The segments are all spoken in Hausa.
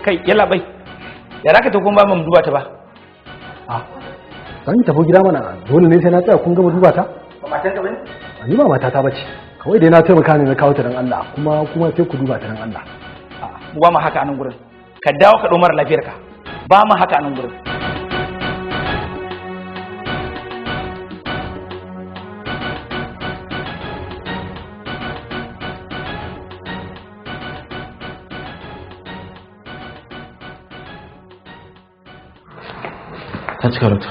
kai yalla bai ya raka ta kuma ba mu duba ta ba zan tafi gida mana dole ne sai na tsaya kun gama duba ta ba matan ka bane ni ba mata ta bace kawai dai na taimaka ne na kawo ta dan Allah kuma sai ku duba ta dan Allah ba mu haka a nan gurin ka dawo ka ɗau mara lafiyar ka ba mu haka a nan gurin ta cika rauta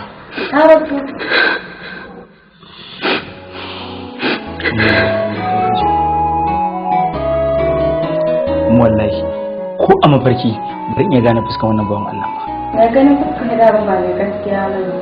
wallahi ko a mafarki ban iya gane fuskan wannan bawan Allah ba. Ya ganin fuskan da ba ne gaskiya ba ne.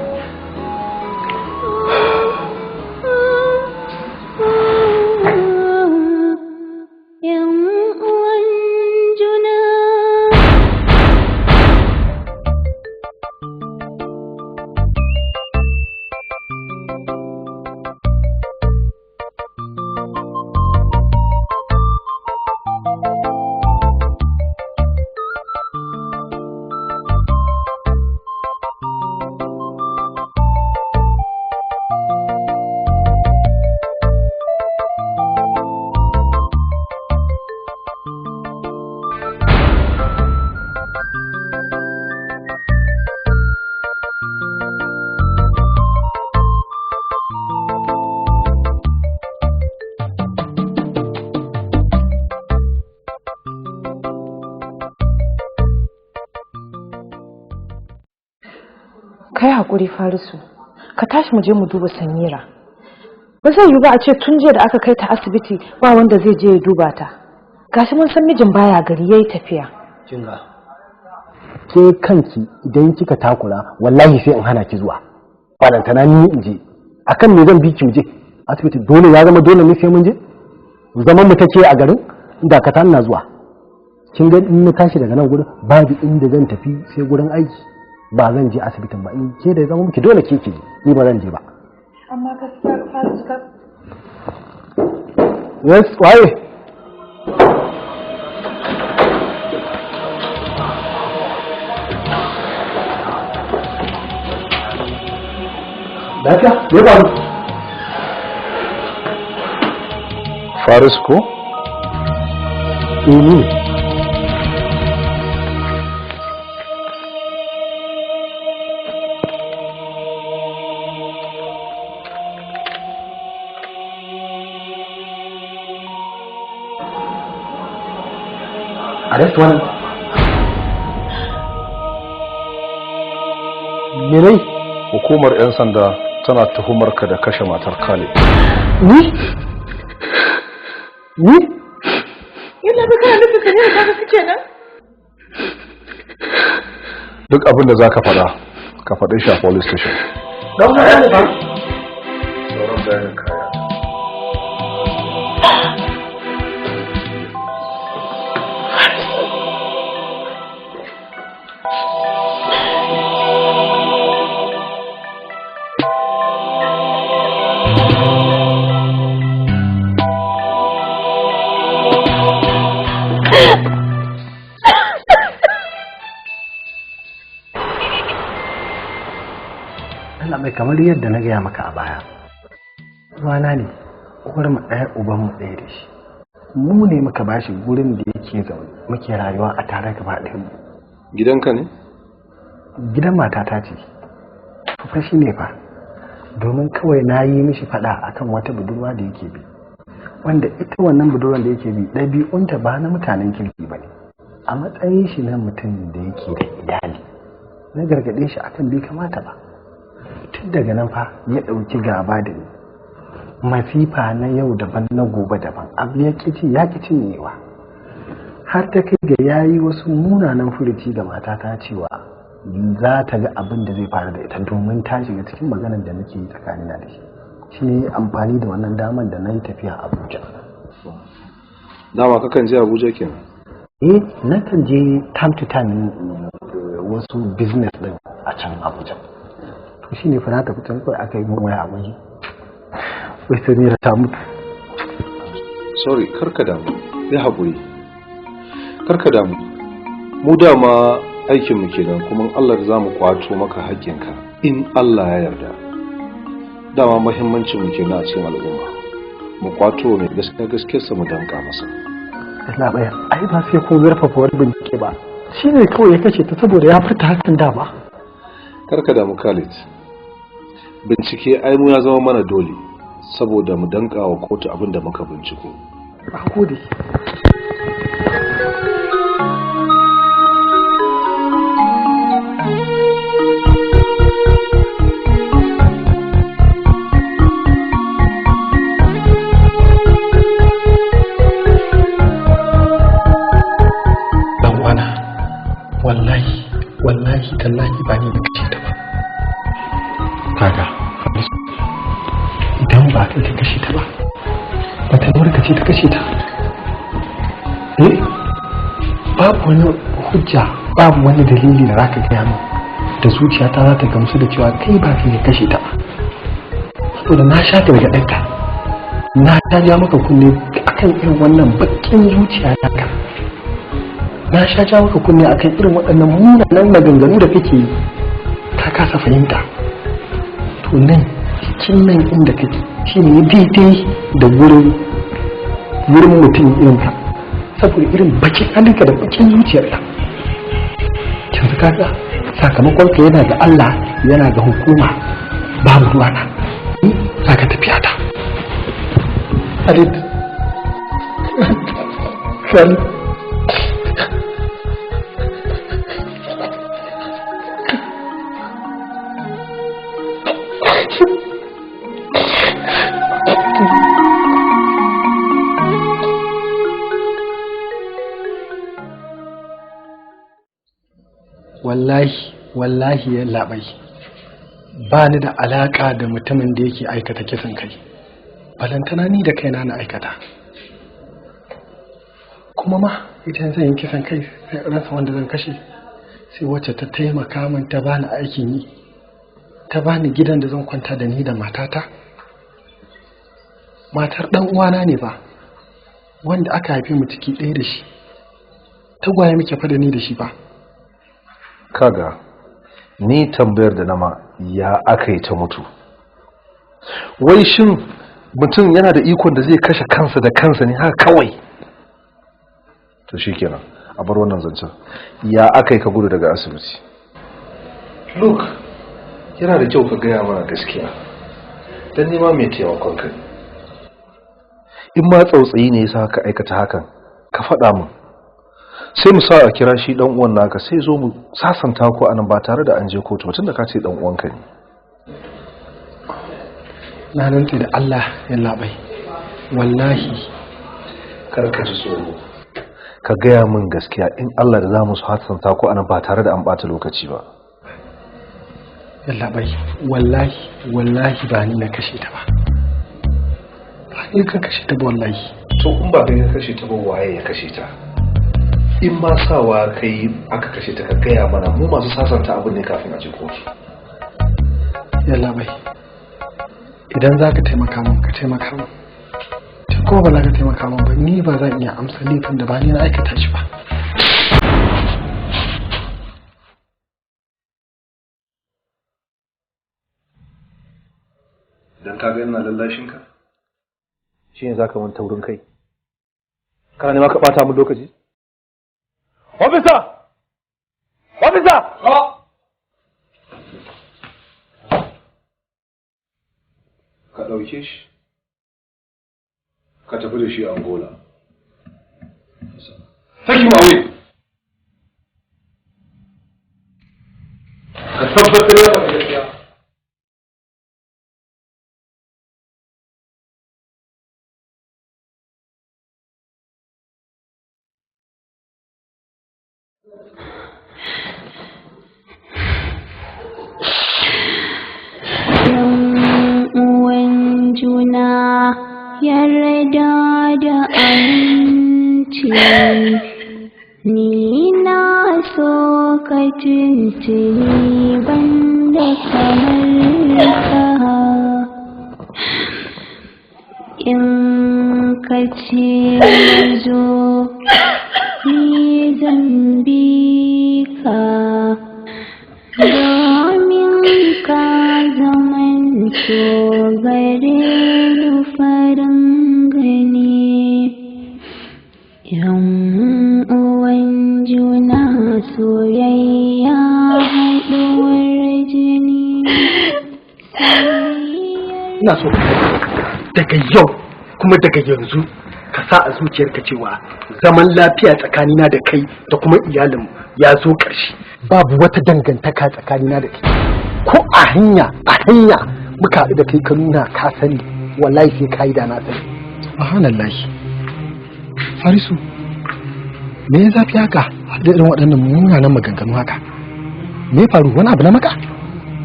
Kai hakuri Farisu, ka tashi mu je mu duba Samira. Ba zai yi ba a ce tun jiya da aka kai ta asibiti ba wanda zai je ya duba ta. Gashi mun san mijin baya gari yayi tafiya. Kinga. Ke kanki idan kika takura wallahi sai in hana ki zuwa. Ba tana ni in je. Akan me zan bi ki mu je? Asibiti dole ya zama dole ne sai mun je? Zaman mu take a garin inda ka tana zuwa. Kin ga in na tashi daga nan gurin babu inda zan tafi sai gurin aiki. Ba zan je asibitin ba in ke da zama miki dole ke ki ni ba zan je ba amma gaskiya Faris ka yes waye Daka ne ba Faris ko ni arrest wannan menai hukumar 'yan sanda tana tuhumar ka da kashe matar Khalid. Ni yana da kana nufin ka ne da kaga suke nan duk abin da zaka faɗa ka faɗe shi a police station. don ka ne ba sauran bayanin kaya kamar yadda na gaya maka a baya ruwana ne uwar mu ɗaya uban mu ɗaya da shi mu ne muka bashi gurin da yake zaune muke rayuwa a tare gaba ɗayan mu gidanka ne gidan matata ce fa shi ne fa domin kawai na yi mishi faɗa akan wata budurwa da yake bi wanda ita wannan budurwan da yake bi ɗabi'unta ba na mutanen kirki ba ne a matsayin shi na mutum da yake da iyali na gargaɗe shi akan bai kamata ba tun daga nan fa ya ɗauki gaba da ni masifa na yau daban na gobe daban abu ya ƙi cinyewa har ta kai ga yayi wasu munanan furuci ga matata cewa za ta ga abin da zai faru da ita domin ta shiga cikin maganar da nake yi tsakanina da shi shi ne amfani da wannan damar da na yi tafiya Abuja. Dama kakan je Abuja kenan? Na kan je time to time wasu business din a can Abuja. To shi ne fara tafi can kawai aka yi mun waya Abuja. Wai Samira ta mutu. Sorry, karka damu. Ya haƙuri. Karka damu. mu dama aikinmu kenan, kuma Allah za mu kwato maka haƙƙinka in Allah ya yarda. Dama muhimmancin mu kenan a cikin al'umma, mu kwato mai gaskiyarsa mu danka masa. Allah bayan ai ba sai ko zurfafa wani bincike ba, shi ne kawai ya kashe ta saboda ya furta hakan dama. Karka damu Khalid, bincike ai mu ya zama mana dole saboda mu danka wa kotu abin da muka binciko. Ba gode. wallahi tallahi ba ni da kashe ta ba. Kaga idan ba kai ta kashe ta ba, ba ta nuna ce ta kashe ta. Babu wani hujja, babu wani dalili da zaka gaya min da zuciyata za ta gamsu da cewa kai ba kai ka kashe ta ba. Saboda na sha gargaɗinka, na ta ja maka kunne akan irin wannan bakin zuciya naka. Na sha ja maka kunne akan irin waɗannan munanan maganganu da kake yi, ka kasa fahimta. To nan cikin nan inda kake shi ne daidai da wurin mutum irinka, saboda irin bakin halinka da bakin zuciyarka. Yanzu kaga sakamakon ka yana ga Allah, yana ga hukuma, babu ruwana. Za ka tafiya ta. Khalid. Khalid. Wallahi ya labai, ba ni da alaka da mutumin da yake aikata kisan kai, balantana ni da kaina na aikata. Kuma ma idan zan yi kisan kai sai ransa wanda zan kashe, sai wacce ta taimaka min ta bani aikin yi, ta bani gidan da zan kwanta da ni da matata. Matar dan uwana ne ba, wanda aka haife mu ciki ɗaya da shi, tagwaye muke fa da ni da shi ba. Kaga ni tambayar da nama ya aka yi ta mutu, wai shin mutum yana da ikon da zai kashe kansa da kansa ne haka kawai? To shikenan, a bar wannan zancen. Ya aka yi ka gudu daga asibiti? Look, yana da kyau ka gaya mana gaskiya, don nema mai taimakon kai. In ma tsautsayi ne yasa ka aikata hakan, ka faɗa min, sai mu sa a kira shi dan uwan naka, sai zo mu sasanta ko anan ba tare da an je kotu ba, tunda ka ce dan uwanka ne. Na rantse da Allah ya labai, wallahi kar ka ji tsoro, ka gaya min gaskiya in Allah da za mu sasanta ko anan ba tare da an bata lokaci ba. Ya labai, wallahi ba ni na kashe ta ba, ba ni kan kashe ta ba wallahi. To in ba kai ka kashe ta ba, waye ya kashe ta? In ma sawa kai aka kashe ta, ka gaya mana, mu masu sasanta abin ne kafin a je kotu. Yalla bai, idan za ka taimaka min ka taimaka min, ta kuma ba za ka taimaka min ba, ni ba zan iya amsa laifin da ba ni na aikata shi ba. Idan ka ga ina lallashin ka, shi ne za ka manta wurin kai, kana nema ka ɓata min lokaci? Officer! Officer! Ka ɗauke shi, ka tafi da shi a Angola. Take him away! Ka tabbatar ya faɗi gaskiya. Yarda da aminci, ni na so ka tuntuni banda kamar ka. In ka ce zo, ni zan bi so gare ni farin gani, yan uwan juna soyayya haɗuwar jini. ina so daga yau kuma daga yanzu ka sa a zuciyarka cewa zaman lafiya tsakanina da kai da kuma iyalinmu ya zo ƙarshe. Babu wata dangantaka tsakanina da kai, ko a hanya muka haɗu da kai ka nuna ka sani, wallahi sai ka yi da na sani. Subhanallahi Farisu, me ya zafi haka da irin waɗannan munanan maganganu haka? Me ya faru, wani abu na maka?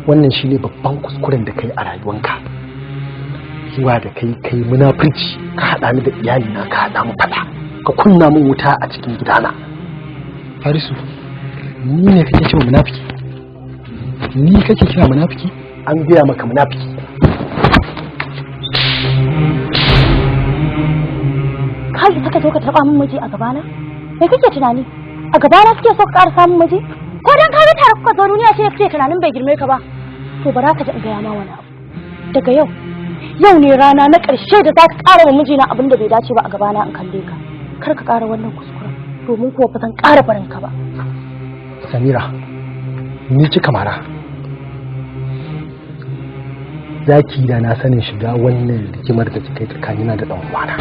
Wannan shine babban kuskuren da kai a rayuwanka, zuwa da kai munafurci, ka haɗa ni da iyalina, ka haɗa mu faɗa, ka kunna min wuta a cikin gidana. Farisu, ni ne kake cewa munafiki? Ni kake kira munafiki? An gaya maka munafiki. Kai ta zo ka taɓa min miji a gabana? Me kake tunani? A gabana suke so ka ƙara samun miji? Ko dan ka ga tare kuka zo duniya sai kake tunanin bai girme ka ba? To bara ka ji in gaya ma wani abu. Daga yau ne rana na ƙarshe da za ka ƙara wa mijina abin da bai dace ba a gabana in kalle ka. Kar ka ƙara wannan kuskuren, domin kuwa ba zan ƙara barin ka ba. Samira, ni kika mara. Zaki da na sanin shiga wannan rigimar da kika yi tsakanina da ɗan uwana.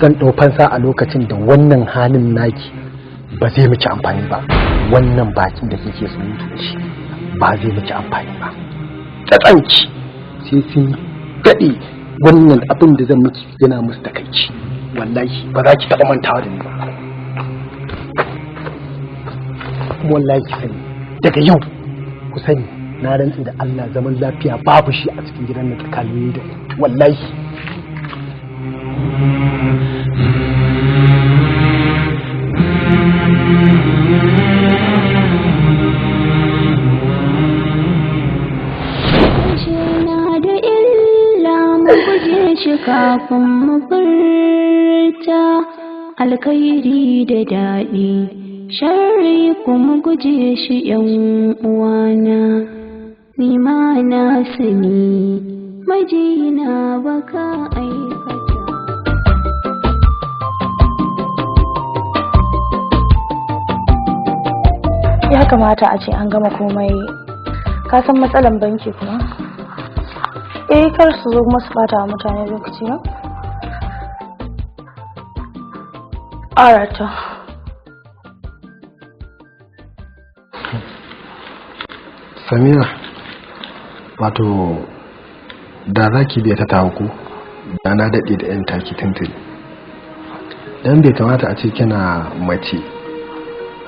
Zan ɗau fansa a lokacin da wannan halin naki ba zai miki amfani ba. Wannan bakin da kike surutu da shi ba zai miki amfani ba. Tsatsanki sai sun daɗe wannan abin da zan miki yana musu takaici. Wallahi ba za ki taɓa mantawa da ni ba. Wallahi ki sani, daga yau ku sani, na rantsi da Allah zaman lafiya babu shi a cikin gidan na tsakanin da wallahi. Kafin mu furta alkhairi da daɗi, sharri kuma guje shi yan uwana. Ni ma na sani majina baka aikata. Ya kamata a ce an gama komai. Ka san matsalan banki kuma? Kar su zo kuma su bata wa mutane lokaci ba? Arata. Samira, wato da za ki biya ta taku da na daɗe da 'yan taki tuntun. Dan bai kamata a ce kina mace,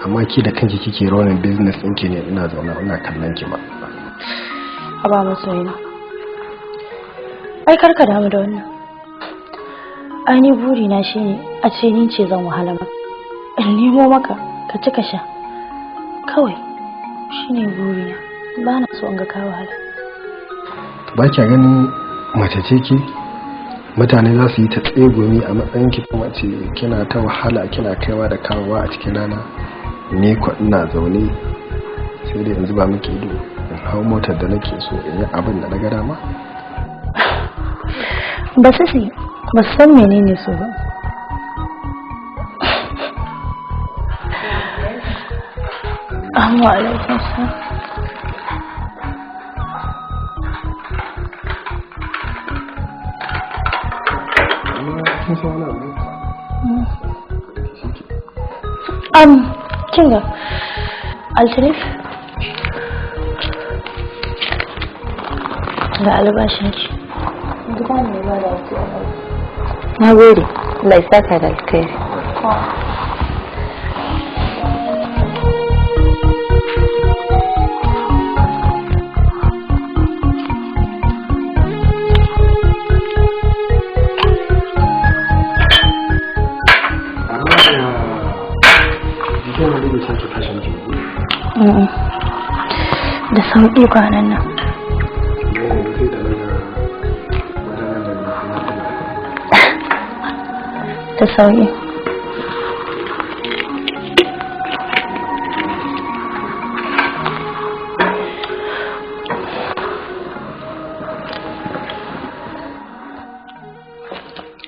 amma ki da kanki kike running business ɗinki ne, ina zaune ina kallon ki ba. A ba masoyina. Ai karka damu da wannan. Ai ni burina shine a ce ni ce zan wahala maka, in nemo maka ka ci ka sha kawai, shine burina. Ba na so in ga ka wahala. Ba kya ganin mace ce ki, mutane za su yi ta tsegumi a matsayin ki kuma ce kina ta wahala, kina kaiwa da kawowa a cikin rana, ni ko ina zaune sai dai in zuba miki ido, in hau motar da nake so, in yi abin da na ga dama. Ba su san menene so ba. Amma alaikun sa. Kinga Altarif ga albashinki. Na gode, Allah ya saka da alkhairi. Da sauƙi kwanan nan. Da sauƙi.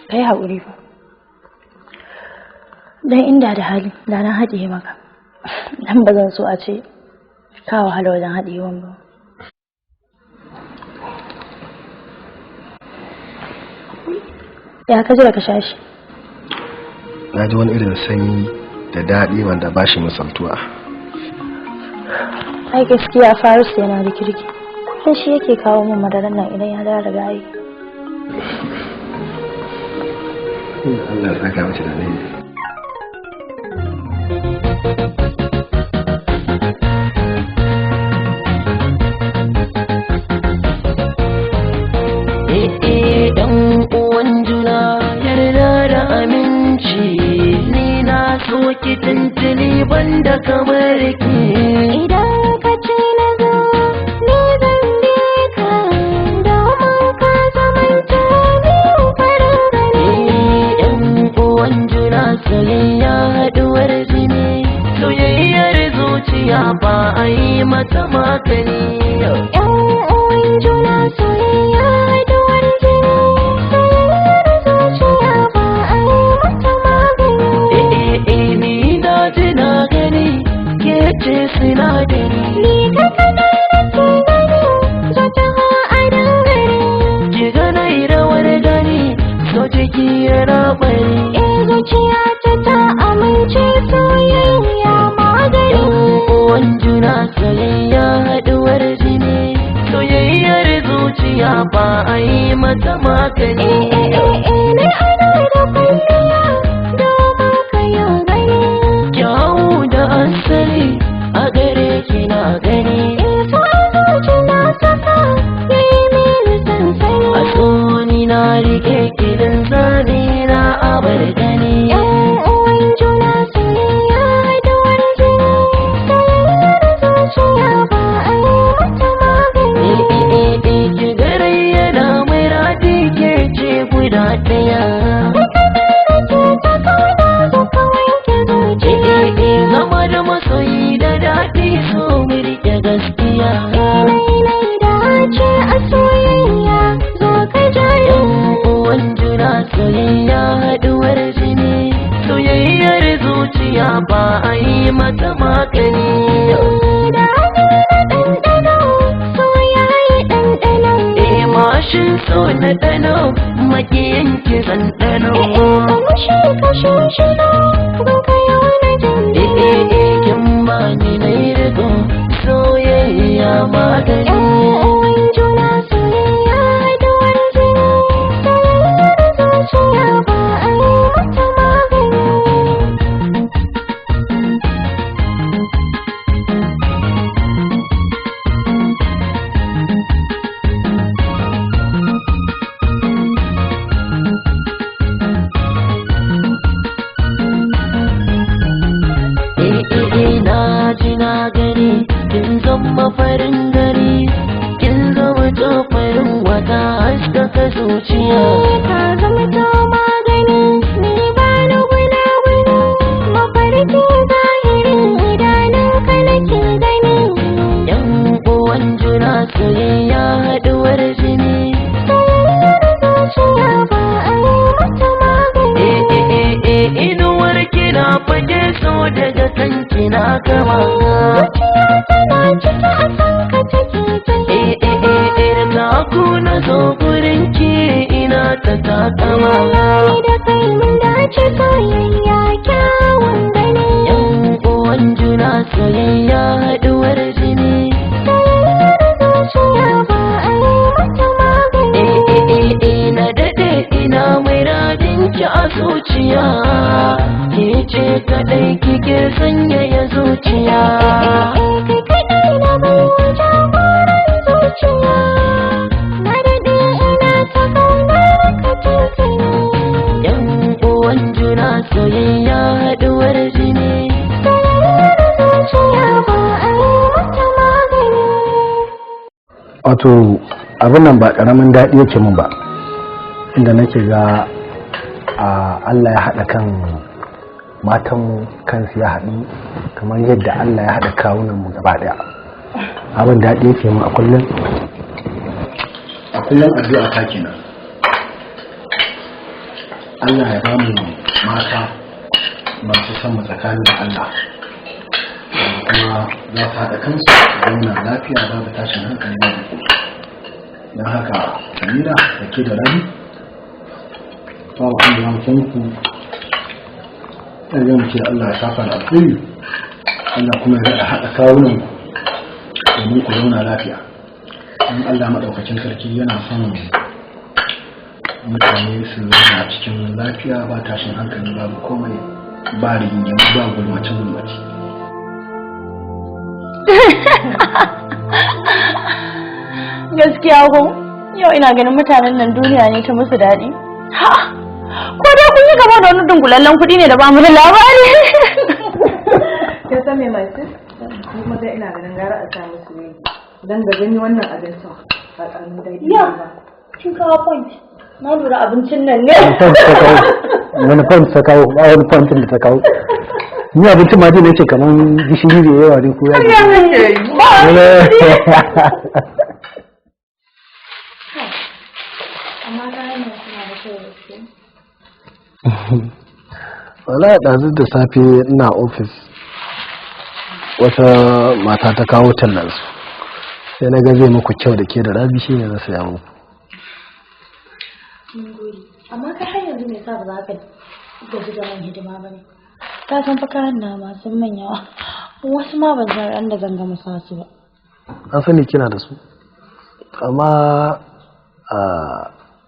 kai haƙuri fa. Dan inda da hali da na haɗiye maka. Dan ba zan so a ce ka wahala wajen haɗiyewan ba. Ya ka ji da ka sha shi? Na ji wani irin sanyi da daɗi wanda ba shi misaltuwa. Ai gaskiya Faris yana da kirki. Kullum shi yake kawo min madaran nan idan ya dawo daga aiki. Allah ya saka mace da ni. ki tuntuni banda kamar ki idan ka ce na zo ni zan bi ka domin ka zamanta ni farin gani yan uwan juna soyayya haduwar jini soyayyar zuciya ba a yi mata magani yan uwan juna soyayya haduwar jini soyayyar zuciya ba a yi mata magani na gani ke ce sinadari ni ka kadai da ke gani zo ta ha a dangare ki gana rawar gani so jiki ya rabari zuciya ta amince soyayya magani uwan juna soyayya haduwar jini soyayyar zuciya ba a yi mata magani ne ana da kwalliya domin ka yi gani kyawu da asali a gare ki na gani so a zuci na saka ya yi mini sansani a tsoni na rike kilin zane na abar gani yan uwan juna soyayya haduwar jini soyayyar zuciya ba a yi mata magani ki gare yana mai radi ke ce guda daya zama da masoyi da daɗi so mu rike gaskiya nai da ce a soyayya zo ka jari uwan juna soyayya haduwar jini soyayyar zuciya ba a yi mata magani da hannun na ɗanɗano so ya yi ɗanɗano mashin so na ɗano makiyan ki zandano kashe shino gun kayo na jindi kin ba ni na yi rigo soyayya magani uwan juna soyayya haduwar jini soyayyar zuciya ba a yi mata magani na ji na gani kin zama farin gari kin zama farin wata haskaka zuciya ka zama to magani ni ba na guna-guna mafarki zahirin idanun ka nake gani yan uwan juna soyayya haduwar jini soyayyar zuciya ba a yi mata magani inuwar kina fage so daga kanki na gama zuciya tana cike a san ka take ta ku na zo gurin ki ina ta takama da kai mun dace soyayya kyawun gani yan uwan juna soyayya haduwar jini soyayyar zuciya ba a yi mata magani na daɗe ina mai radin ki a zuciya ke ce kaɗai kike sanyaya zuciya kai kaɗai na bai wajen baran zuciya na daɗe ina ta kaunar ka tuntuni yan uwan juna soyayya haduwar jini soyayyar zuciya ba a yi mata magani wato abin nan ba karamin daɗi yake min ba inda nake ga Allah ya haɗa kan matanmu kansu ya haɗu kamar yadda Allah ya haɗa kawunanmu gaba ɗaya abin daɗi yake min a kullum addu'a ta kenan Allah ya ba mu mata masu son mu tsakani da Allah kuma za su haɗa kansu zauna lafiya babu tashin hankali ba da kuma don haka Samira da ke da Rabi babu an da yankunku ɗan zai muke Allah ya safa da alkhairi Allah kuma ya haɗa kawunan domin ku zauna lafiya in Allah maɗaukacin sarki yana son mutane su zauna cikin lafiya ba tashin hankali babu komai ba rigingimu ba gulmace-gulmace. Gaskiya ko yau ina ganin mutanen nan duniya ne ta musu daɗi. Ha! Ko dai kun yi gaba da wani dunkulallen kuɗi ne da ba mu da labari. Ka san me mai sis? Kuma dai ina ganin gara a samu su ne. Dan da gani wannan abincin ba ƙaramin daidai ba. Kin kawo point. Na lura abincin nan ne. Wani point ta kawo, ba wani point da ta kawo. Ni abincin ma dai ne ce kaman gishiri da yawa ne ko ya Amma kayan nan suna da kyau gaske. Wala ɗazu da safe ina ofis wata mata ta kawo tallansu sai na ga zai muku kyau da ke da Rabi shi ne na saya muku. Amma ka har yanzu me sa ba za ka gaji da man hidima ba ne? Ka san fa kayan na masu manyawa. Wasu ma ban san ran da zan gama sa su ba. An sani kina da su. Amma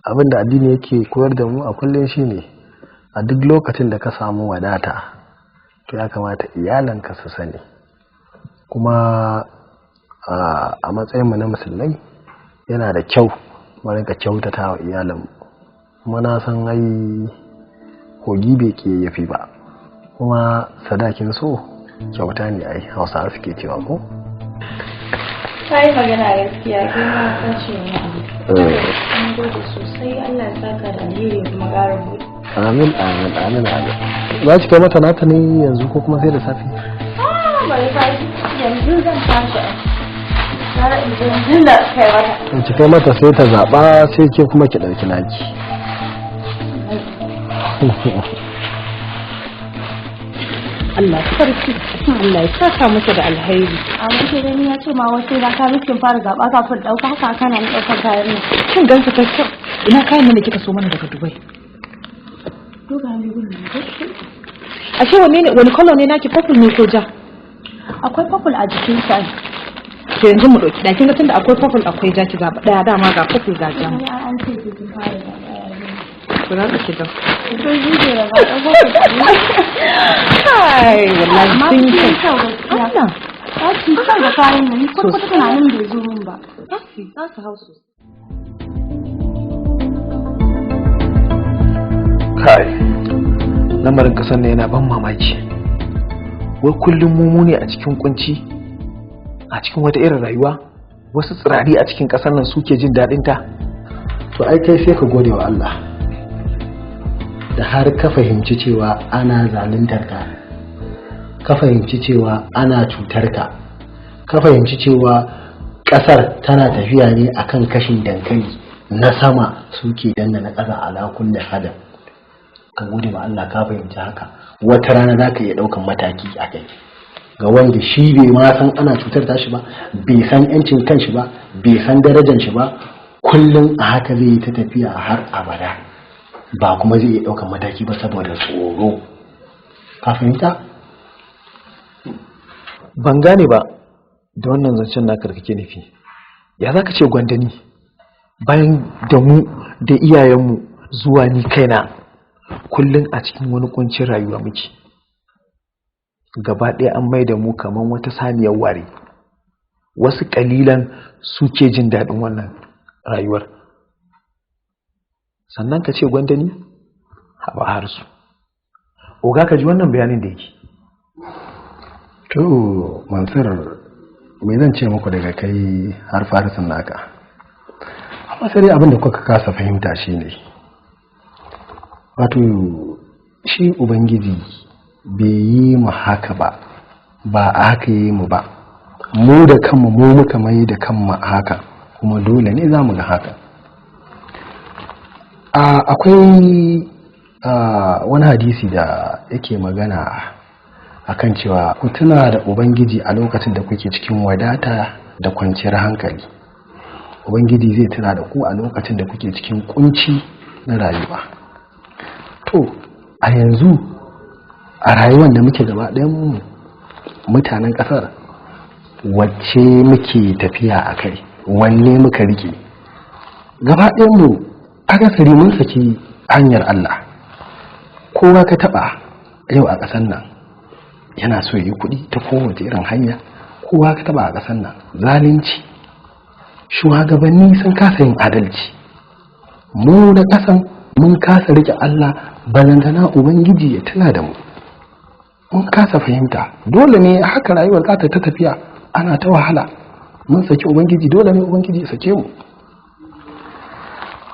abin da addini yake koyar da mu a kullum shine a duk lokacin da ka samu wadata to ya kamata iyalanka su sani. Kuma a matsayinmu na musulmai yana da kyau mu rinka kyautata wa iyalanmu. Kuma na san ai kogi bai ke yafi ba kuma sadakin so kyauta ne ai Hausawa suke cewa ko kai magana gaskiya kai ma san shi ne an gode sosai Allah ya saka da alheri kuma ƙara buɗe amin amin amin amin za ki kai mata nata ne yanzu ko kuma sai da safe bari fa yanzu zan tashi gara in je yanzu da kai mata ki kai mata sai ta zaɓa sai ke kuma ki ɗauki naki Allah sarki Allah ya saka masa da alheri. amma sai dai ya ce ma wasu da ka rikin fara zaba kafin dauka haka kana ni daukar kayan nan Kin gansa ta kyau. Ina kayan nan da kika so mana daga Dubai. dogayen rigunan ne Ashe wani color ne naki, purple ne ko ja? akwai purple a jikin sa To yanzu mu dauki da kin ga tunda akwai purple akwai ja ki zaba daya dama ga purple ga ja. an ce kin fara da To za ki ga. to jije da ba Ai wallahi amma sun kin yi kyau gaskiya ta ci kyau da kayan nan ko kuma tunanin bai zo min ba za su hausu. kai lamarin kasar ne yana ban mamaki. Wai kullum mu ne a cikin kunci a cikin wata irin rayuwa, wasu tsirari a cikin kasar nan suke jin daɗin ta. to ai kai sai ka gode wa Allah da har ka fahimci cewa ana zaluntar ka fahimci cewa ana cutar ka fahimci cewa kasar tana tafiya ne akan kashin dankali na sama suke danna na ƙasa ala kulli hadam. Ka gode wa Allah ka fahimci haka, wata rana za ka iya ɗaukan mataki a kai ga wanda shi bai ma san ana cutar tashi ba, bai san yancin kanshi ba, bai san darajar shi ba, kullum a haka zai yi ta tafiya har abada ba kuma zai iya ɗaukan mataki ba saboda tsoro. Ka fahimta? Ban gane ba da wannan zancen naka da kake nufi. Ya za ka ce gwandani bayan da mu da iyayenmu zuwa ni kaina kullum a cikin wani kuncin rayuwa muke. Gaba ɗaya an mai da mu kamar wata saniyar ware. Wasu ƙalilan suke jin daɗin wannan rayuwar. Sannan ka ce gwandani? Haɓa har su. Oga ka ji wannan bayanin da yake. To Mansur, me zan ce muku daga kai har farisin naka? Amma sai dai abin da kuka kasa fahimta shi ne, wato shi Ubangiji bai yi mu haka ba a haka yi mu ba. Mu da kanmu mu muka mai da kanmu haka, kuma dole ne za mu ga haka. Akwai wani hadisi da yake magana akan cewa ku tuna da ubangiji a lokacin da kuke cikin wadata da kwanciyar hankali. Ubangiji zai tuna da ku a lokacin da kuke cikin kunci na rayuwa. To a yanzu a rayuwar da muke gaba ɗayan mutanen ƙasar, wacce muke tafiya a kai, wanne muka rike? Gaba ɗayanmu akasari mun saki hanyar Allah. Kowa ka taɓa yau a ƙasar nan yana so yi kuɗi ta kowace irin hanya. Kowa ka taɓa a ƙasar nan zalunci, shugabanni sun kasa yin adalci. Mu da ƙasan mun kasa rike Allah, balantana ubangiji ya tuna da mu. Mun kasa fahimta. Dole ne haka rayuwar za ta tafiya, ana ta wahala. Mun saki ubangiji, dole ne ubangiji ya sake mu.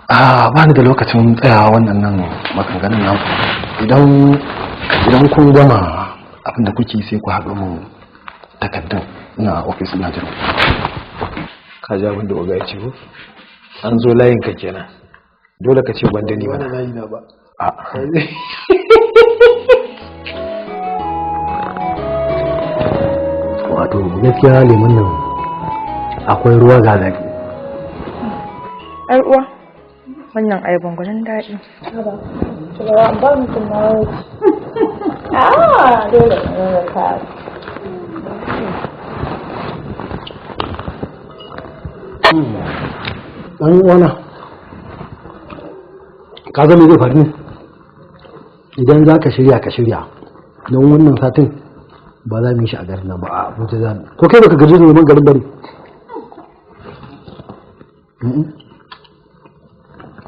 Ba ni da lokacin tsayawa wannan nan maganganun nan. Idan kun gama abin da kuke sai ku haɗu mu takardun na ofis na jira. Ka ja abin da oga ya ce ko? An zo layin ka kenan. Dole ka ce gwanda ne mana. Layi na ba. Wato gaskiya lemun nan akwai ruwa ga zaki. Ai uwa, wannan ayyaban gwanin daɗi. Ba mutum na wuce. Dole ne ka. Dan uwana, ka ga me zai faru ne? Idan za ka shirya don wannan satin ba za mu yi shi a garin nan ba, a Abuja za mu. Ko kai baka gaji da neman garin bane?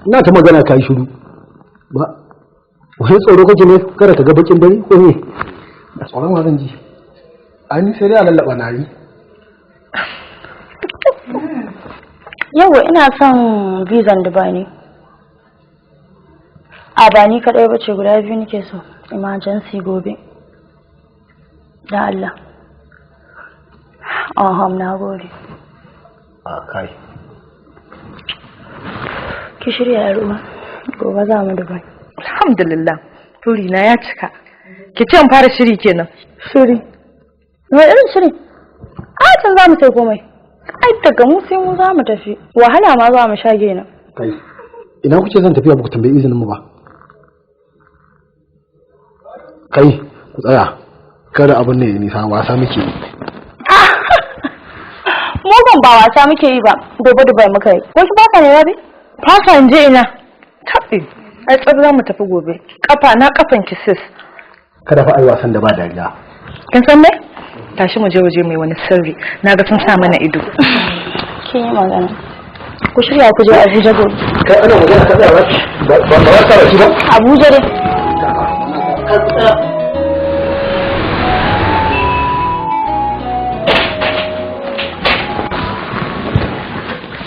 Ina ta magana ka yi shiru ba. Wai tsoro kake ne kada ka ga bakin dare ko ne? Da tsoron wa zan ji. Ai ni sai dai a lallaba na yi. Yawa ina son vizan Dubai ne. Ba ni kaɗai ba ce, guda biyu nake so. Emergency gobe. Da Allah. Na gode. Kai. Ki shirya yaruwa. Gobe za mu Dubai. Alhamdulillah, turi na ya cika. Ki ce in fara shiri kenan. Shiri? Wai irin shiri? Can za mu sai komai. Ai daga mu sai mu za mu tafi. Wahala ma za mu sha gena. Kai. Ina kuke zan tafiya ba ku tambayi izinin mu ba? Kai, ku tsaya. Kada abin ne ya nisa, wasa muke yi. Mu ba wasa muke yi ba. Gobe Dubai muka yi. Wasu ba ka ne rabi? Fasa in je ina. Tafi. Ai tsar za mu tafi gobe. Kafa na kafan ki sis. Kada fa ai wasan da ba dariya. Kin san me? Tashi mu je waje mai wani sirri. Na ga sun sa mana ido. Kin yi magana. Ku shirya ku je Abuja gobe. Kai ana magana ta tsaya ba wasa ba shi ba. Abuja dai.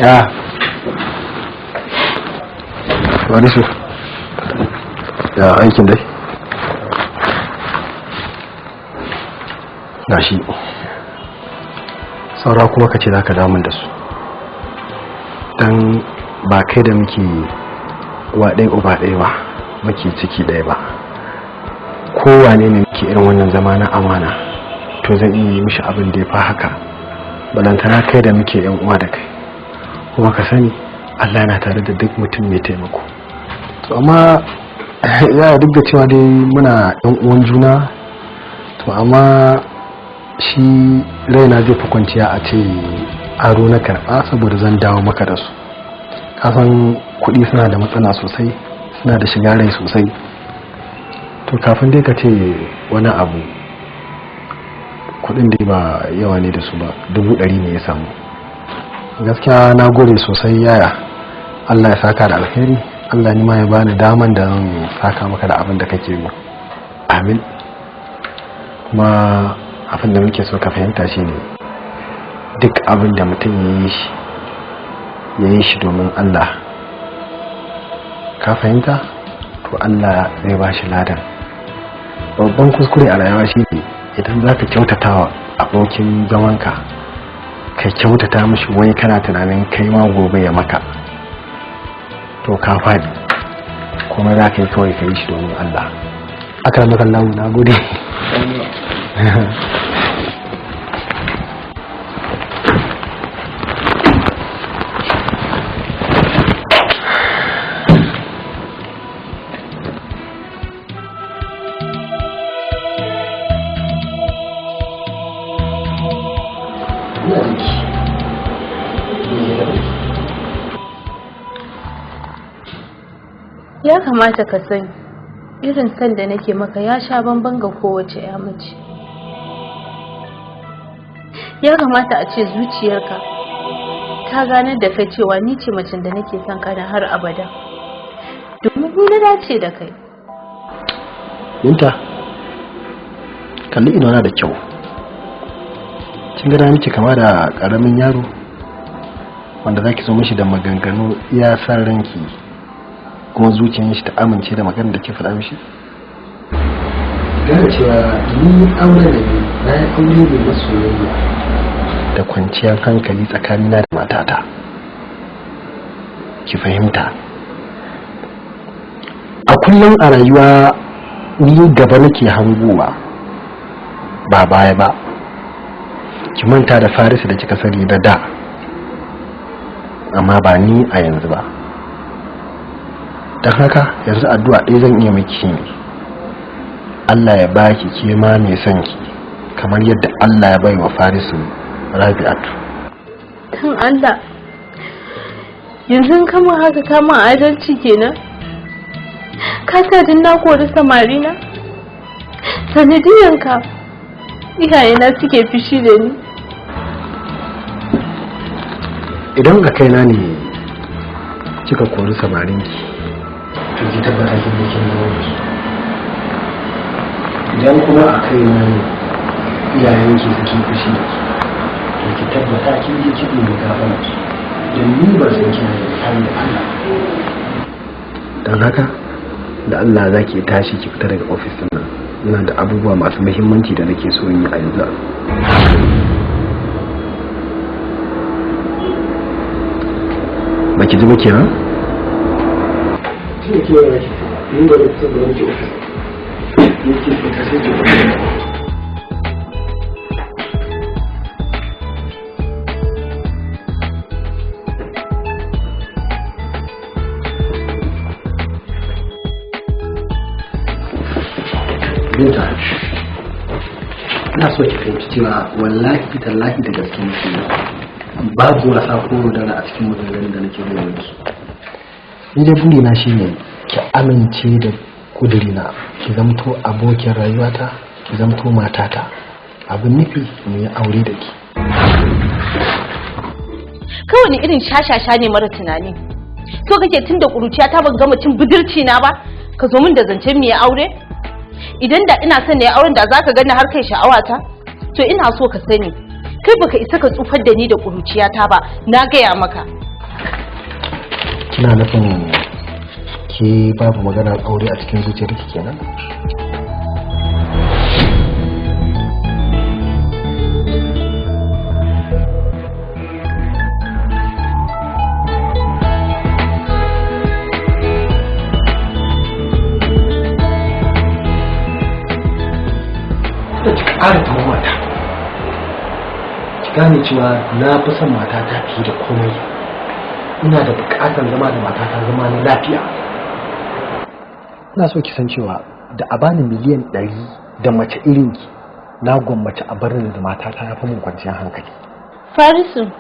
Ya. Wani su. Ya aikin dai. Gashi. Saura kuma ka ce za ka damun da su. Dan ba kai da muke wa ɗaya uba ɗaya ba, muke ciki ɗaya ba. Kowane ne muke irin wannan zama na amana, to zan iya yi mishi abin da ya fa haka. Balantana kai da muke yan uwa da kai. Kuma ka sani Allah yana tare da duk mutum mai taimako. To amma ya duk da cewa dai muna yan uwan juna, to amma shi raina zai fi kwanciya a ce aro na karɓa saboda zan dawo maka da su. Kasan kuɗi suna da matsala sosai, suna da shiga rai sosai. To kafin dai ka ce wani abu, kuɗin dai ba yawa ne da su ba, 100,000 ne ya samu. Gaskiya na gode sosai yaya. Allah ya saka da alheri. Allah ni ma ya bani daman da zan saka maka da abin da kake yi. Amin. Kuma abin da muke so ka fahimta shine duk abin da mutum ya yi shi domin Allah, ka fahimta, to Allah zai ba shi ladan. Babban kuskure a rayuwa shi ne idan za ka kyautata wa abokin zamanka, ka kyautata mishi wani kana tunanin kai ma gobe ya maka, to ka faɗi. komai za ka yi kawai ka yi shi domin Allah. Aka maka lawu, na gode. Ya kamata ka sani irin san da nake maka ya sha bamban ga kowace ya mace. Ya kamata a ce zuciyarka ta ganar da kai cewa ni ce macen da nake son ka da har abada, domin ni na dace da kai. Binta, kalli idona da kyau. Kin gana miki kama da karamin yaro wanda zaki zo mishi da maganganu iya san ranki kuma zuciyar shi ta amince da maganar da ke faɗa mishi. Gane cewa ni aure da ni na yi aure da masoyayya da kwanciyar hankali tsakanina da matata. Ki fahimta, a kullum a rayuwa ni gaba nake hangowa ba baya ba. Ki manta da Farisu da kika sani da da, amma ba ni a yanzu ba. Don haka yanzu addu'a ɗaya zan iya miki ne, Allah ya baki ke ma mai son ki kamar yadda Allah ya bai wa Farisu Rabi'atu. Dan Allah, yanzu kama haka kama adalci kenan? Ka sa din na kori samari na? Sanadiyanka iyayena suke fishi da ni. Idan a kaina ne kika kori samarinki, to ki tabbata kin yi kin zama da su. Idan kuma a kaina ne iyayenki suke fushi da su, to ki tabbata kin yi kin nemi gafara su. Don ni ba san kina da hali Allah. Don haka da Allah za ki tashi ki fita daga ofis din nan. Ina da abubuwa masu muhimmanci da nake so yi a yanzu. Baki ji ba kenan? Tun ke yana ki ni da mutum da wani ke ofis. Ni ke fita sai ki fita. Binta, ina so ki fahimci cewa wallahi tallahi da gaske nake babu wasa ko dana a cikin maganganun da nake yi miki. Ni da burina shine ki amince da kudurina, ki zamto abokin rayuwata, ki zamto matata. Abin nufi mu yi aure da ki. Kawai ni irin shashasha ne mara tunani. So kake tun da kuruciya ta ban gama cin budurci na ba, ka zo min da zancen mu yi aure? Idan da ina son ne auren da zaka gani har kai sha'awata, to ina so ka sani kai baka isa ka tsufar da ni da kuruciyata ba, na gaya maka. Kina nufin ke babu maganar aure a cikin zuciyarki kenan? ƙara taɓa mata, ki gane cewa na fi son matata fiye da komai. Ina da buƙatar zama da matata zama na lafiya. Ina so ki san cewa da a bani miliyan 100 da mace irinki, na gwammace a barin da matata ya fi mun kwanciyar hankali. Farisu,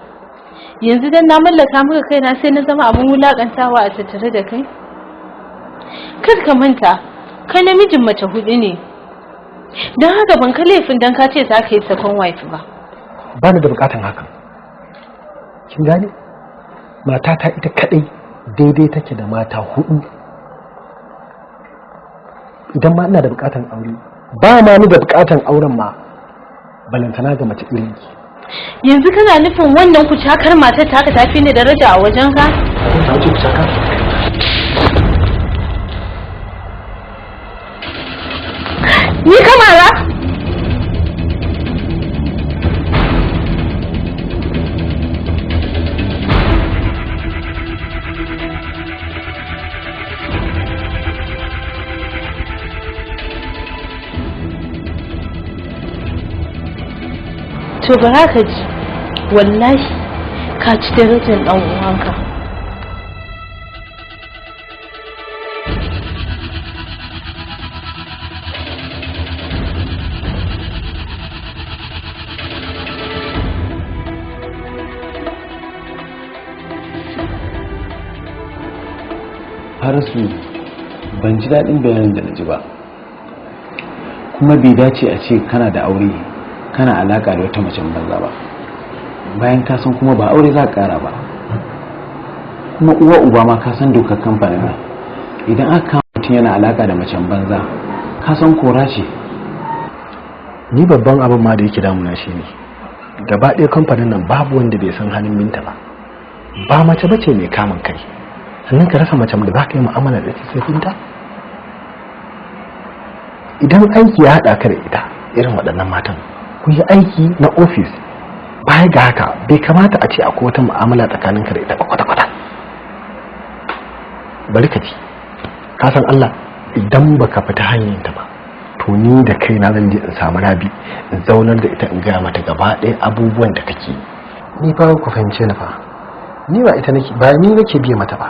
yanzu dan na mallaka maka kaina sai na zama abin wulakantawa a tattare da kai? Kar ka manta, kai namijin mace 4 ne. Don haka ban ka laifin don ka ce za ka yi second wife ba. Ba ni da bukatan hakan. Kin gane? Matata ita kadai daidai take da mata 4. Idan ma ina da bukatan aure, ba ma ni da bukatan auren ma balantana ga mace irin ki. Yanzu kana nufin wannan kucakar matar ta ka tafi ni daraja a wajen ka? Ta wuce kucaka? Ni kamara? to bara ka ji wallahi ka ci darajar ɗan uwanka. Harasu ban ji daɗin bayanin da na ji ba, kuma bai dace a ce kana da aure kana alaƙa da wata macen banza ba, bayan ka san kuma ba aure za ka ƙara ba, kuma uwa uba ma ka san dokar kamfanin nan idan aka kama mutum yana alaƙa da macen banza ka san kora ce. Ni babban abin ma da yake damuna shi ne gaba ɗaya kamfanin nan babu wanda bai san halin Binta ba mace bace mai kamun kai, sannan ka rasa mace da za ka yi mu'amala da ita sai Binta. Idan aiki ya haɗa ka da ita irin waɗannan matan ku yi aiki na ofis, baya ga haka bai kamata a ce akwai wata mu'amala tsakanin ka da ita ba kwata-kwata. Bari ka ji, ka san Allah idan baka fita hanyar ta ba to ni da kaina zan je in samu Rabi in zaunar da ita in gaya mata gaba ɗaya abubuwan da kake. Ni fa ku fahimce ni fa, ni ba ni nake biye mata ba,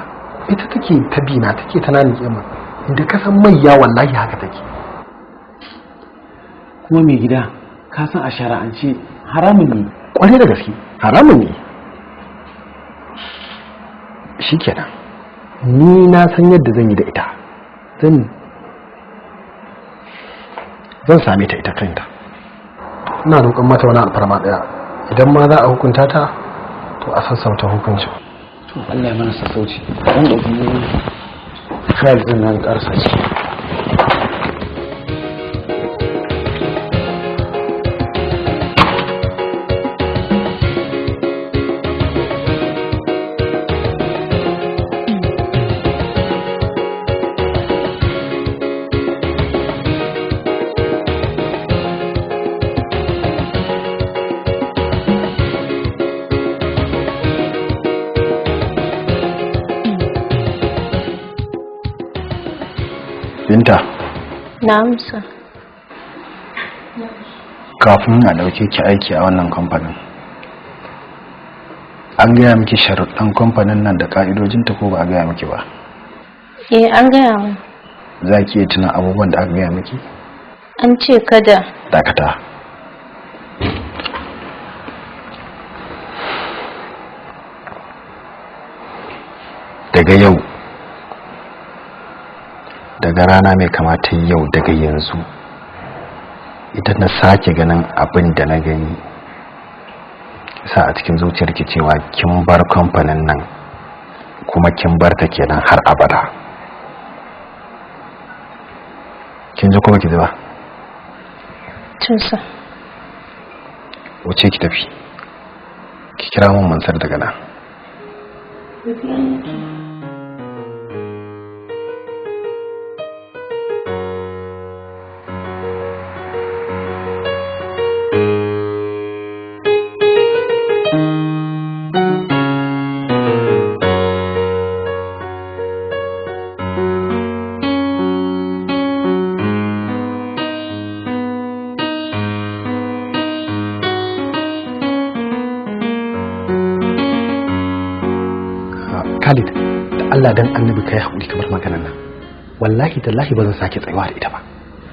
ita take ta bina take ta nani kema inda ka san mai ya wallahi haka take. Kuma mai gida ka san a shara'ance haramun ne. Kwarai da gaske haramun ne. Shikenan ni na san yadda zan yi da ita, zan same ta ita kanta. Ina roƙon mata wani alfarma ɗaya, idan ma za a hukunta ta to a sassauta hukuncin. To Allah ya mana sassauci. Dan ɗauki fayil ɗin nan ƙarsa ce. Binta. Na amsa. Kafin a ɗauke ki aiki a wannan kamfanin, an gaya miki sharuɗan kamfanin nan da ƙa'idojinta ko ba a gaya miki ba? An gaya mu. Za ki iya tuna abubuwan da aka gaya miki? An ce kada. Dakata. Daga yau, daga rana mai kamata yau daga yanzu, idan na sake ganin abin da na gani sa a cikin zuciyarki cewa kin bar kamfanin nan kuma kin bar ta kenan har abada. Kin ji kuma ki ji ba? Tunsa. Wuce ki tafi, ki kira mun Mansur daga nan. Khalid, da Allah dan annabi kai haƙuri kamar maganar nan. Wallahi tallahi ba zan sake tsayuwa da ita ba.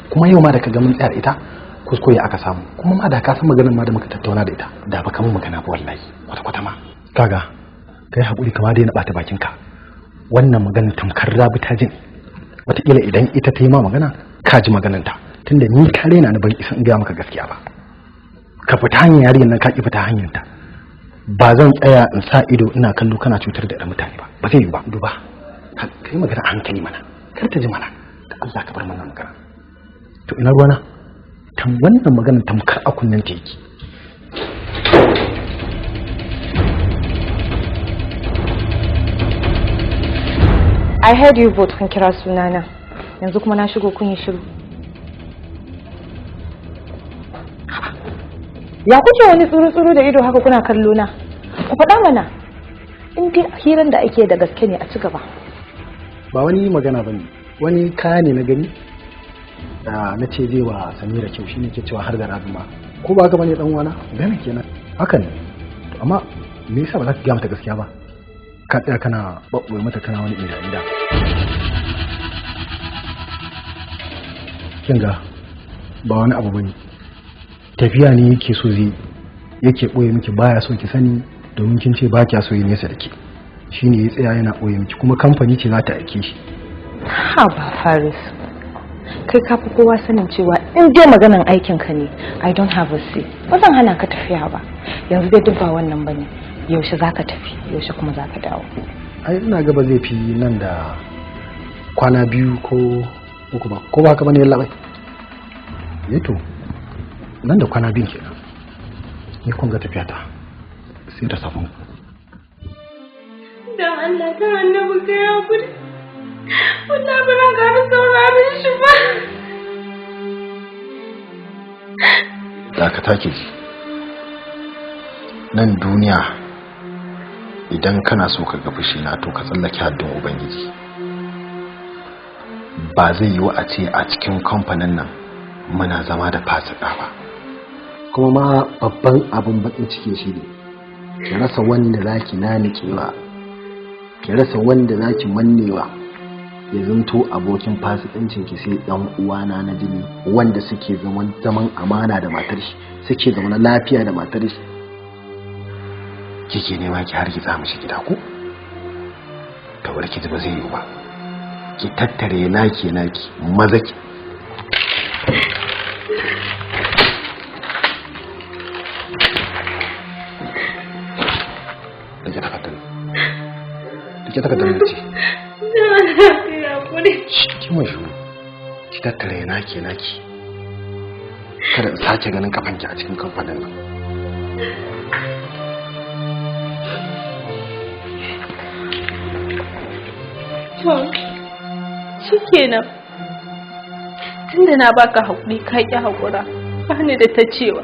Kuma yau ma da ka ga mun tsaya da ita kuskure aka samu. Kuma ma da ka san maganar ma da muka tattauna da ita da ba kamar magana ba wallahi. Kwata ma. Kaga kai haƙuri kamar dai na bata bakin ka. Wannan maganar tamkar Rabi ta jin. Wataƙila idan ita ta yi ma magana ka ji maganar ta. Tunda ni ka rena ni ban isa in gaya maka gaskiya ba. Ka fita hanyar yarinyar nan ka ki fita hanyar ta. Ba zan tsaya in sa ido ina kallo kana cutar da mutane ba zai yi ba. Duba kai magana a hankali mana, kar ta ji mana, da Allah ka bar mana magana. To ina ruwana wannan maganar tamkar a kunnen ta yake. I heard you vote kun kira sunana, yanzu kuma na shigo kun yi shiru. Ya kuke wani tsuru-tsuru da ido haka kuna kallo na? Ku faɗa mana. In dai hirar da ake da gaske ne a ci gaba. Ba wani magana bane, wani kaya ne na gani na ce zai wa Samira kyau, shine ke cewa har da Rabi ma ko ba haka bane dan uwana gane kenan haka ne amma me yasa ba za ka gaya mata gaskiya ba ka tsaya kana babboye mata kana wani inda kinga ba wani abu bane tafiya ne yake so zai yake boye miki baya so ki sani domin kin ce ba kya so yi nesa da ke shine ya tsaya yana boye miki kuma kamfani ce za ta aike shi ha ba Faris kai ka fi kowa sanin cewa in dai maganan aikin ka ne I don't have a say ba zan hana ka tafiya ba yanzu dai duk ba wannan bane yaushe zaka tafi yaushe kuma zaka dawo ai ina ga ba zai fi nan da kwana 2 ko uku ba ko ba haka bane yalla bai yato nan da kwana 2 kenan ni kun ga tafiya ta sai da samu dan Allah dan annabi kai hakuri wallahi ba na ga sauraron shi ba da ka take ji nan duniya idan kana so ka ga fushi na to ka tsallake haddin ubangiji ba zai yi wa a ce a cikin kamfanin nan muna zama da fasika ba kuma ma babban abin bakin ciki shi ne ki rasa wanda zaki nanikewa ki rasa wanda zaki mannewa ya zanto abokin fasikancin ki sai dan uwana na jini wanda suke zaman amana da matar shi suke zaman lafiya da matar shi kike nema ki har ki za mu shi gida ko to bari ki ji ba zai yi ba ki tattare naki maza ki Dike takardar da ce ki mai shuru ki tattare naki kada in sake ganin kafanki a cikin kamfanin nan shi kenan tunda na baka haƙuri ka ƙi haƙura ba ni da ta cewa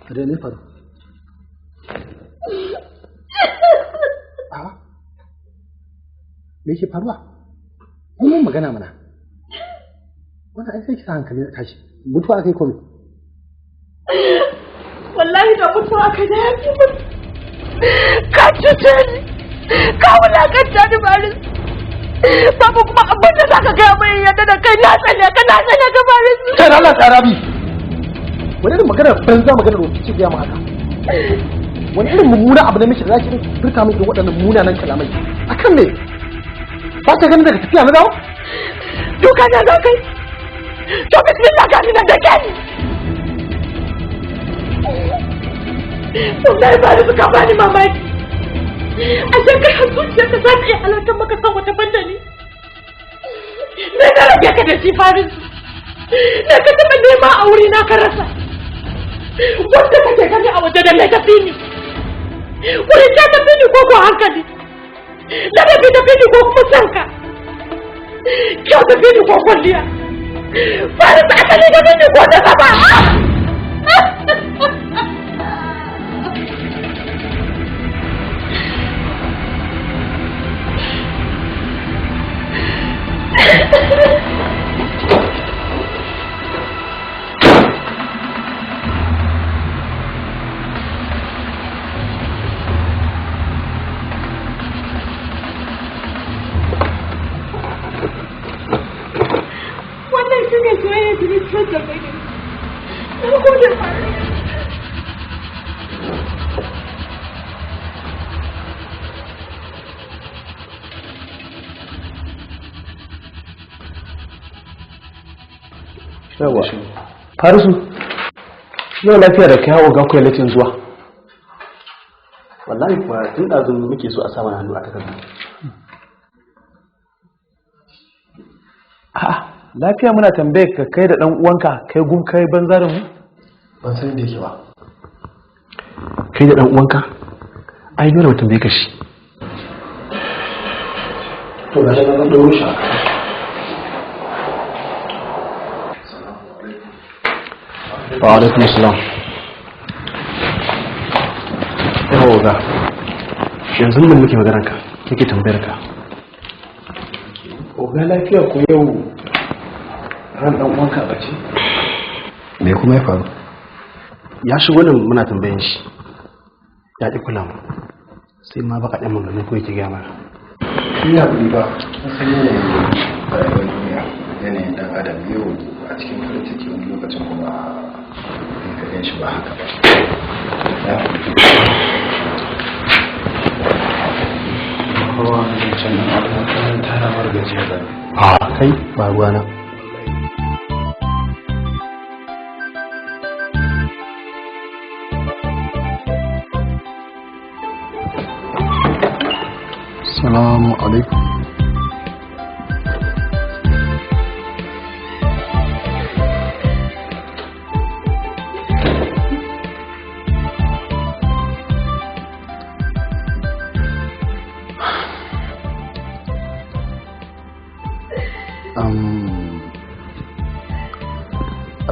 Ade ne faru me yake faruwa mun magana mana wannan ai sai ki sa hankali da tashi mutuwa kai komai wallahi da mutuwa kai da yafi mutu ka cuce ni ka wulakanta ni Faris babu kuma abin da zaka gaya mai yadda da kai na tsane ka Faris kai Allah tsarabi wani irin magana banza magana da kike gaya mu haka wani irin mummuna abu ne miki da zaki furta min waɗannan munanan kalamai akan me ba ta ganin daga tafiya na dawo duka na za kai to bismillah gani nan da kai wallahi ba da suka bani mamaki a sai kai har zuciyarka za ta iya halartar maka san wata banda ne me na rage ka da shi Faris da ka taɓa nema a wuri na ka rasa wanda kake gani a waje da mai tafi ni wurin ta tafi ni ko ko hankali ladabi tafi ni ko kuma sanka kyau tafi ni ko kwalliya Faris asali tafi ni ko da zaba yawa Farisu yau lafiya da kai hawa ga ku latin zuwa wallahi kuwa tun da zan muke so a sa mana hannu a takarda. a'a lafiya muna tambaye ka kai da dan uwanka kai gun kai banza da mu ban san da yake ba kai da dan uwanka ai dole mu tambaye ka shi to ga shi na dawo shi wa alaikum assalam yawa ga yanzu nan muke maganar ka kike tambayar ka oga lafiya ko yau ran dan uwanka bace me kuma ya faru ya shigo nan muna tambayan shi ya ƙi kula mu sai ma baka ɗan magana ko yake gaya mana ina kudi ba san yanayin rayuwar duniya yanayin dan adam yau a cikin farin ciki wani lokacin kuma in ka gan shi ba haka ba ya kowa da can nan a kuma tara mara gajiya ba a kai ba ruwana Assalamu alaikum.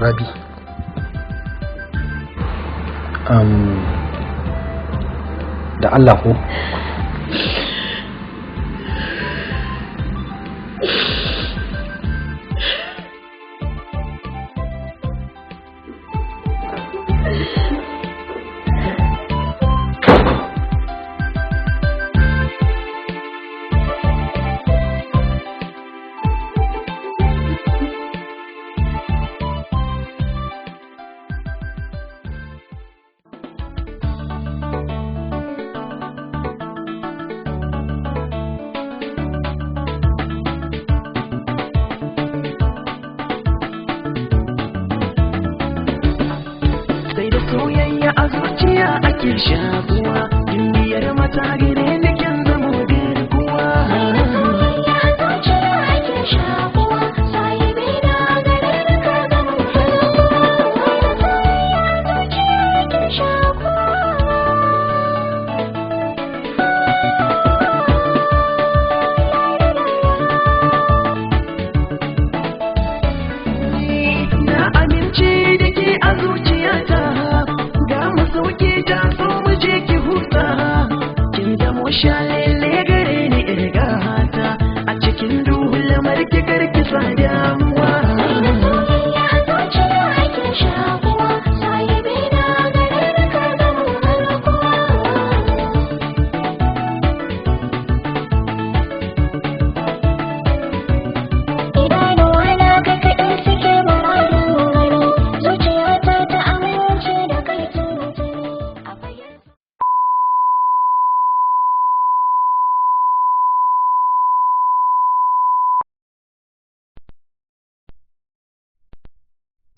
Rabi. Da Allah ko? soyayya a zuciya ake shakuwa, in biyar mata